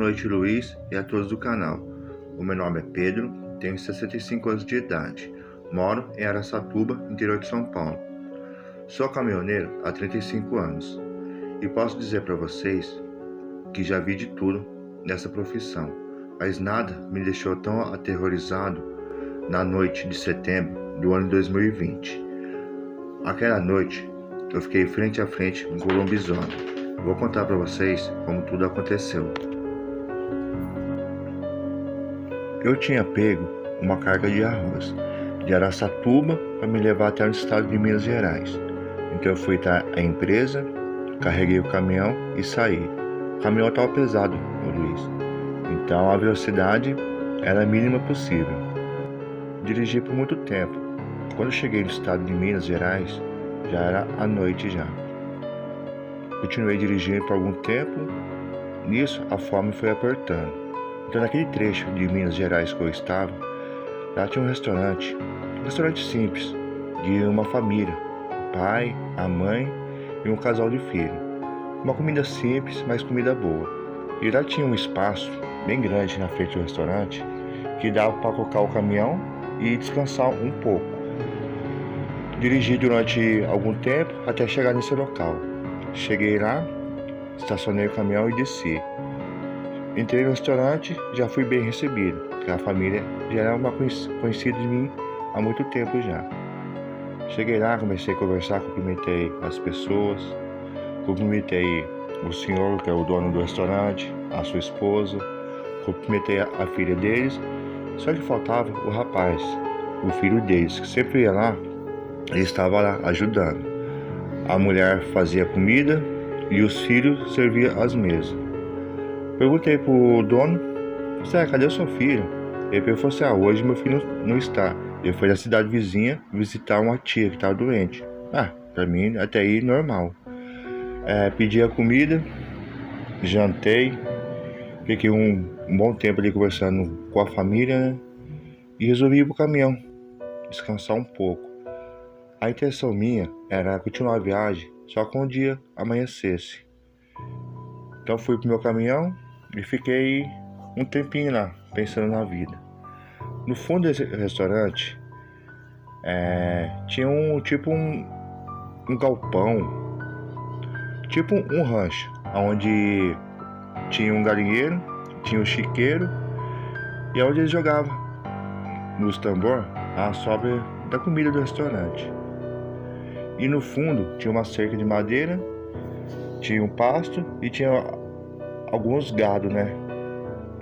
noite, Luiz, e a todos do canal. O meu nome é Pedro, tenho 65 anos de idade, moro em Araçatuba, interior de São Paulo. Sou caminhoneiro há 35 anos e posso dizer para vocês que já vi de tudo nessa profissão, mas nada me deixou tão aterrorizado na noite de setembro do ano 2020. Aquela noite eu fiquei frente a frente com o lobisomem. Vou contar para vocês como tudo aconteceu. Eu tinha pego uma carga de arroz de Araçatuba para me levar até o estado de Minas Gerais. Então eu fui até a empresa, carreguei o caminhão e saí. O caminhão estava pesado, Luiz, então a velocidade era a mínima possível. Dirigi por muito tempo. Quando eu cheguei no estado de Minas Gerais, já era à noite já. Continuei dirigindo por algum tempo, nisso a fome foi apertando. Então naquele trecho de Minas Gerais que eu estava, lá tinha um restaurante simples, de uma família, o pai, a mãe e um casal de filhos. Uma comida simples, mas comida boa. E lá tinha um espaço bem grande na frente do restaurante, que dava para colocar o caminhão e descansar um pouco. Dirigi durante algum tempo até chegar nesse local. Cheguei lá, estacionei o caminhão e desci. Entrei no restaurante, já fui bem recebido, porque a família já era uma conhecida de mim há muito tempo já. Cheguei lá, comecei a conversar, cumprimentei as pessoas, cumprimentei o senhor, que é o dono do restaurante, a sua esposa, cumprimentei a filha deles, só que faltava o rapaz, o filho deles, que sempre ia lá, ele estava lá ajudando. A mulher fazia comida e os filhos serviam as mesas. Perguntei pro dono, cadê o seu filho? Ele falou assim, hoje meu filho não está. Ele foi da cidade vizinha visitar uma tia que estava doente. Pra mim até aí normal. Pedi a comida, jantei, fiquei um bom tempo ali conversando com a família, né? E resolvi ir pro caminhão, descansar um pouco. A intenção minha era continuar a viagem só quando o dia amanhecesse. Então fui pro meu caminhão e fiquei um tempinho lá, pensando na vida. No fundo desse restaurante, tinha um galpão, tipo um rancho, onde tinha um galinheiro, tinha um chiqueiro, e onde eles jogavam nos tambor a sobra da comida do restaurante. E no fundo tinha uma cerca de madeira, tinha um pasto e tinha alguns gado, né?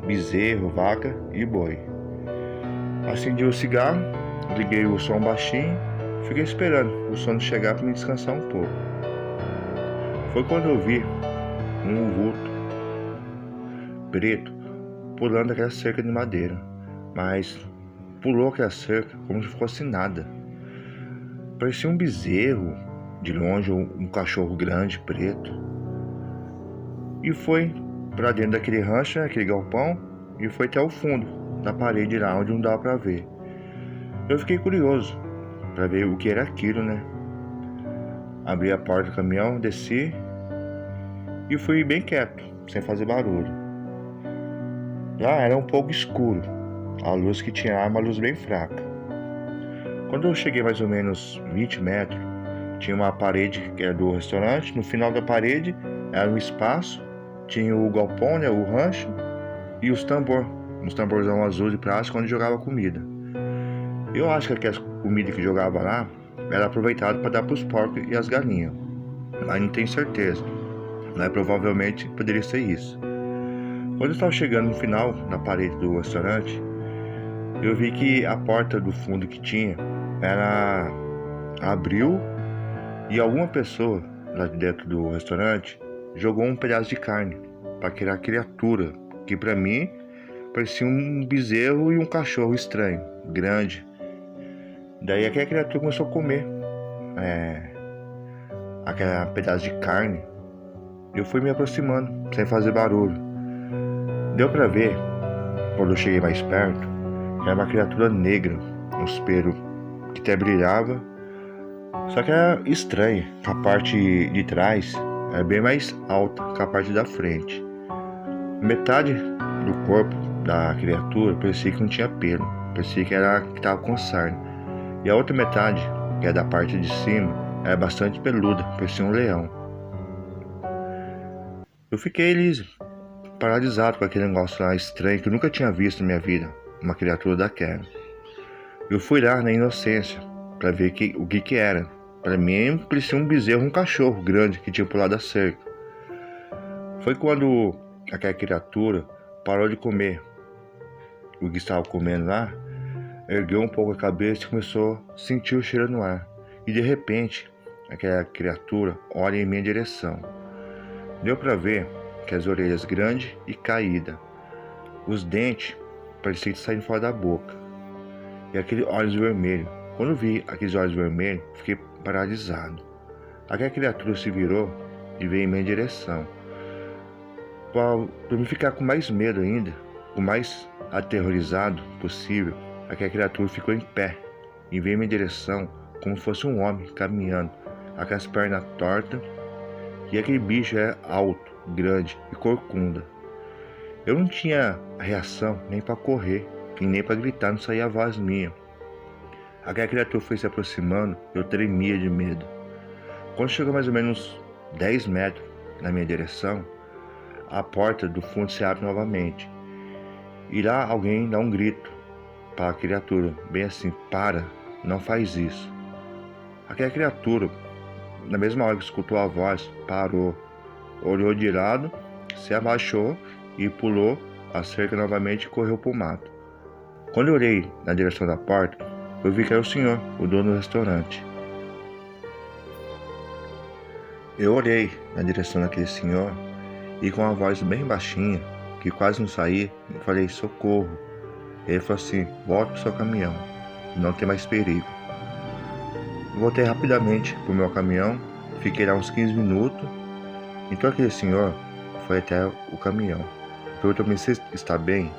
Bezerro, vaca e boi. Acendi o cigarro, liguei o som baixinho, fiquei esperando o sono chegar para me descansar um pouco. Foi quando eu vi um vulto preto pulando aquela cerca de madeira, mas pulou aquela cerca como se fosse nada. Parecia um bezerro, de longe um cachorro grande, preto. E foi para dentro daquele rancho, aquele galpão, e foi até o fundo da parede lá, onde não dava para ver. Eu fiquei curioso para ver o que era aquilo, né? Abri a porta do caminhão, desci e fui bem quieto, sem fazer barulho. Lá era um pouco escuro, a luz que tinha era uma luz bem fraca. Quando eu cheguei mais ou menos 20 metros, tinha uma parede que era do restaurante. No final da parede era um espaço, tinha o galpão, né, o rancho, e uns tamborzão azul de plástico onde jogava comida. Eu acho que aquela comida que jogava lá era aproveitada para dar para os porcos e as galinhas, mas não tenho certeza, mas provavelmente poderia ser isso. Quando eu estava chegando no final da parede do restaurante, eu vi que a porta do fundo que tinha abriu e alguma pessoa lá de dentro do restaurante jogou um pedaço de carne para aquela criatura que para mim parecia um bezerro e um cachorro estranho, grande. Daí aquela criatura começou a comer aquele pedaço de carne. Eu fui me aproximando sem fazer barulho. Deu para ver, quando eu cheguei mais perto, que era uma criatura negra, um espelho que até brilhava, só que era estranha, que a parte de trás era bem mais alta que a parte da frente. Metade do corpo da criatura parecia que não tinha pelo, parecia que estava com sarna. E a outra metade, que é da parte de cima, era bastante peluda, parecia um leão. Eu fiquei paralisado com aquele negócio lá estranho que eu nunca tinha visto na minha vida, uma criatura daquela. Eu fui lá na inocência para ver o que era. Para mim parecia um bezerro, um cachorro grande que tinha pulado a cerca. Foi quando aquela criatura parou de comer o que estava comendo lá, ergueu um pouco a cabeça e começou a sentir o cheiro no ar. E de repente, aquela criatura olha em minha direção. Deu para ver que as orelhas grandes e caídas, os dentes pareciam saindo fora da boca, e aqueles olhos vermelhos. Quando vi aqueles olhos vermelhos, fiquei paralisado. Aquela criatura se virou e veio em minha direção. Para me ficar com mais medo ainda, o mais aterrorizado possível, aquela criatura ficou em pé e veio em minha direção como se fosse um homem caminhando, aquelas pernas tortas, e aquele bicho é alto, grande e corcunda. Eu não tinha reação nem para correr, e nem para gritar, não saía a voz minha. Aquela criatura foi se aproximando, eu tremia de medo. Quando chegou mais ou menos 10 metros na minha direção, a porta do fundo se abre novamente. E lá alguém dá um grito para a criatura, bem assim: para, não faz isso. Aquela criatura, na mesma hora que escutou a voz, parou, olhou de lado, se abaixou e pulou a cerca novamente e correu para o mato. Quando eu olhei na direção da porta, eu vi que era o senhor, o dono do restaurante. Eu olhei na direção daquele senhor e, com uma voz bem baixinha, que quase não saía, eu falei: socorro. Ele falou assim: volte para o seu caminhão, não tem mais perigo. Eu voltei rapidamente para o meu caminhão, fiquei lá uns 15 minutos. Então aquele senhor foi até o caminhão, perguntou-me se está bem.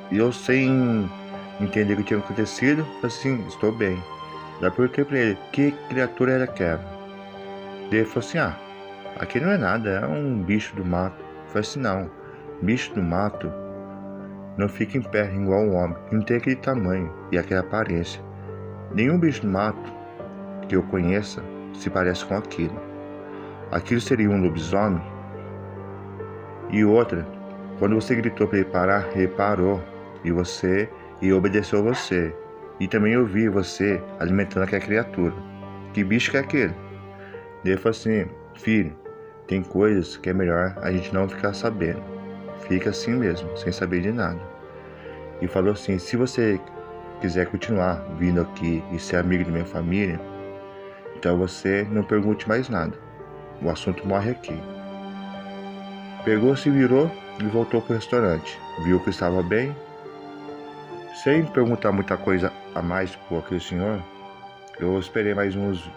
E eu, sem entender o que tinha acontecido, falei assim: estou bem. Daí perguntei para ele que criatura era aquela. Ele falou assim: aqui não é nada, é um bicho do mato. Eu falei assim: não, bicho do mato não fica em pé igual um homem, não tem aquele tamanho e aquela aparência. Nenhum bicho do mato que eu conheça se parece com aquilo. Aquilo seria um lobisomem. E outra, quando você gritou para ele parar, ele parou e obedeceu você. E também eu vi você alimentando aquela criatura. Que bicho que é aquele? Ele falou assim: filho, tem coisas que é melhor a gente não ficar sabendo. Fica assim mesmo, sem saber de nada. E falou assim: se você quiser continuar vindo aqui e ser amigo da minha família, então você não pergunte mais nada. O assunto morre aqui. Pegou, se virou e voltou para o restaurante. Viu que estava bem. Sem perguntar muita coisa a mais por aquele senhor, eu esperei mais uns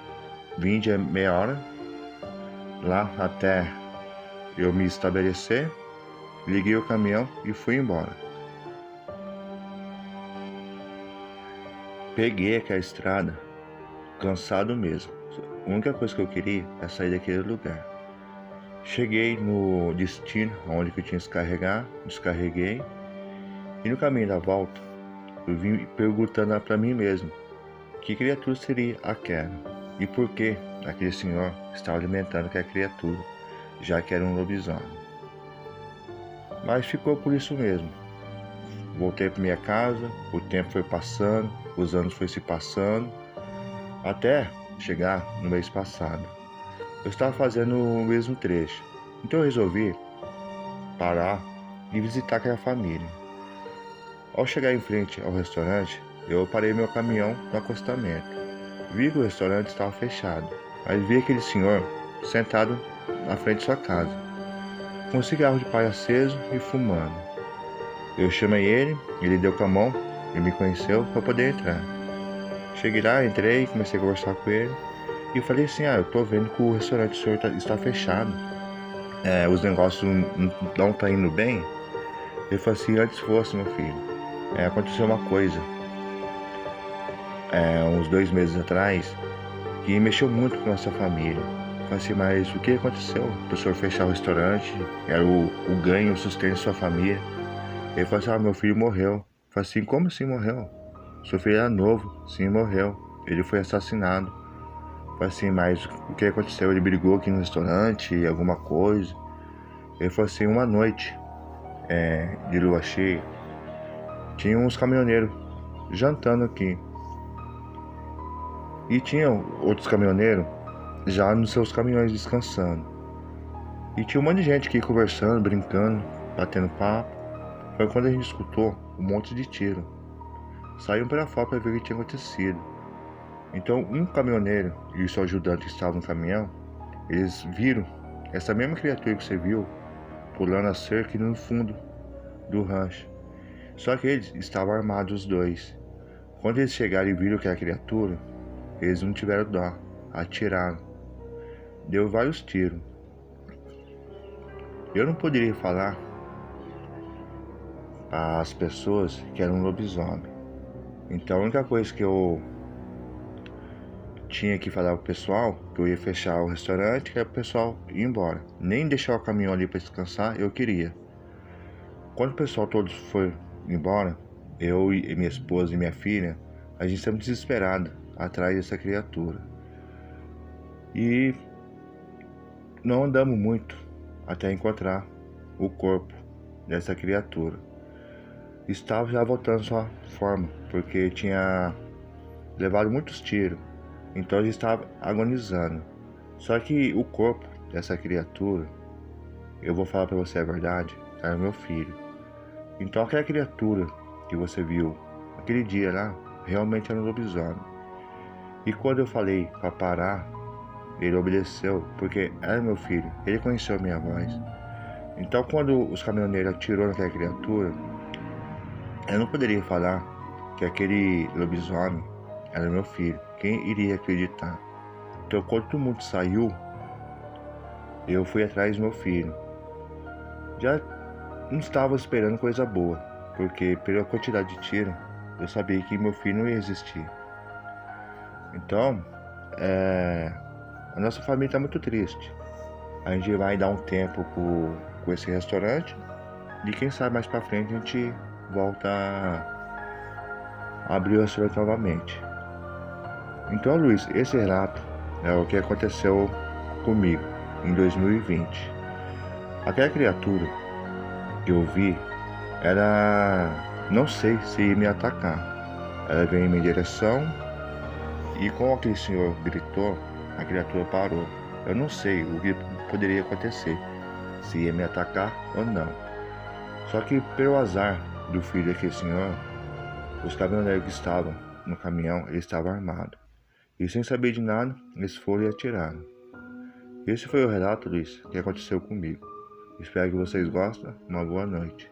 20 a meia hora lá até eu me estabelecer. Liguei o caminhão e fui embora. Peguei aquela estrada, cansado mesmo. A única coisa que eu queria é sair daquele lugar. Cheguei no destino, onde eu tinha que descarreguei. E no caminho da volta, eu vim perguntando para mim mesmo que criatura seria aquela e por que aquele senhor estava alimentando aquela criatura, já que era um lobisomem. Mas ficou por isso mesmo. Voltei para minha casa, o tempo foi passando, os anos foram se passando, até chegar no mês passado. Eu estava fazendo o mesmo trecho, então eu resolvi parar e visitar aquela família. Ao chegar em frente ao restaurante, eu parei meu caminhão no acostamento. Vi que o restaurante estava fechado, mas vi aquele senhor sentado na frente de sua casa, com um cigarro de palha aceso e fumando. Eu chamei ele deu com a mão e me conheceu para poder entrar. Cheguei lá, entrei, comecei a conversar com ele e falei assim: eu tô vendo que o restaurante do senhor está fechado, os negócios não estão indo bem. Ele falou assim: antes fosse, meu filho, aconteceu uma coisa uns 2 meses atrás que mexeu muito com nossa família. Falei assim, mas o que aconteceu? O professor fechar o restaurante, era o ganho, o sustento de sua família. Ele falou assim, meu filho morreu. Eu falei assim, como assim morreu? Seu filho era novo, sim, morreu. Ele foi assassinado. Eu falei assim, mas o que aconteceu? Ele brigou aqui no restaurante, alguma coisa? Ele falou assim, uma noite de lua cheia, tinha uns caminhoneiros jantando aqui. E tinha outros caminhoneiros já nos seus caminhões descansando. E tinha um monte de gente aqui conversando, brincando, batendo papo. Foi quando a gente escutou um monte de tiro. Saíram para fora para ver o que tinha acontecido. Então um caminhoneiro e o seu ajudante que estavam no caminhão, eles viram essa mesma criatura que você viu pulando a cerca no fundo do rancho. Só que eles estavam armados os dois. Quando eles chegaram e viram aquela criatura, eles não tiveram dó, atiraram. Deu vários tiros. Eu não poderia falar para as pessoas que era um lobisomem. Então a única coisa que eu tinha que falar pro pessoal, que eu ia fechar o restaurante, que era pro pessoal ir embora. Nem deixar o caminhão ali para descansar, eu queria. Quando o pessoal todos foi embora, eu e minha esposa e minha filha, a gente estava desesperado atrás dessa criatura. E não andamos muito até encontrar o corpo dessa criatura. Estava já voltando à sua forma, porque tinha levado muitos tiros, então ele estava agonizando. Só que o corpo dessa criatura, eu vou falar para você a verdade, era meu filho. Então aquela criatura que você viu aquele dia lá, realmente era um lobisomem. E quando eu falei para parar, ele obedeceu, porque era meu filho, ele conheceu a minha voz. Então quando os caminhoneiros atirou naquela criatura, eu não poderia falar que aquele lobisomem era meu filho. Quem iria acreditar? Então quando todo mundo saiu, eu fui atrás do meu filho. Já não estava esperando coisa boa, porque pela quantidade de tiro, eu sabia que meu filho não ia existir. Então, a nossa família está muito triste. A gente vai dar um tempo com esse restaurante e quem sabe mais pra frente a gente volta a abrir o restaurante novamente. Então, Luiz, esse relato é o que aconteceu comigo em 2020. Aquela criatura que eu vi não sei se ia me atacar. Ela veio em minha direção e como aquele senhor gritou, a criatura parou. Eu não sei o que poderia acontecer, se ia me atacar ou não. Só que pelo azar do filho daquele senhor, os caminhoneiros que estavam no caminhão, eles estavam armados. E sem saber de nada, eles foram e atiraram. Esse foi o relato, Luiz, que aconteceu comigo. Espero que vocês gostem. Uma boa noite.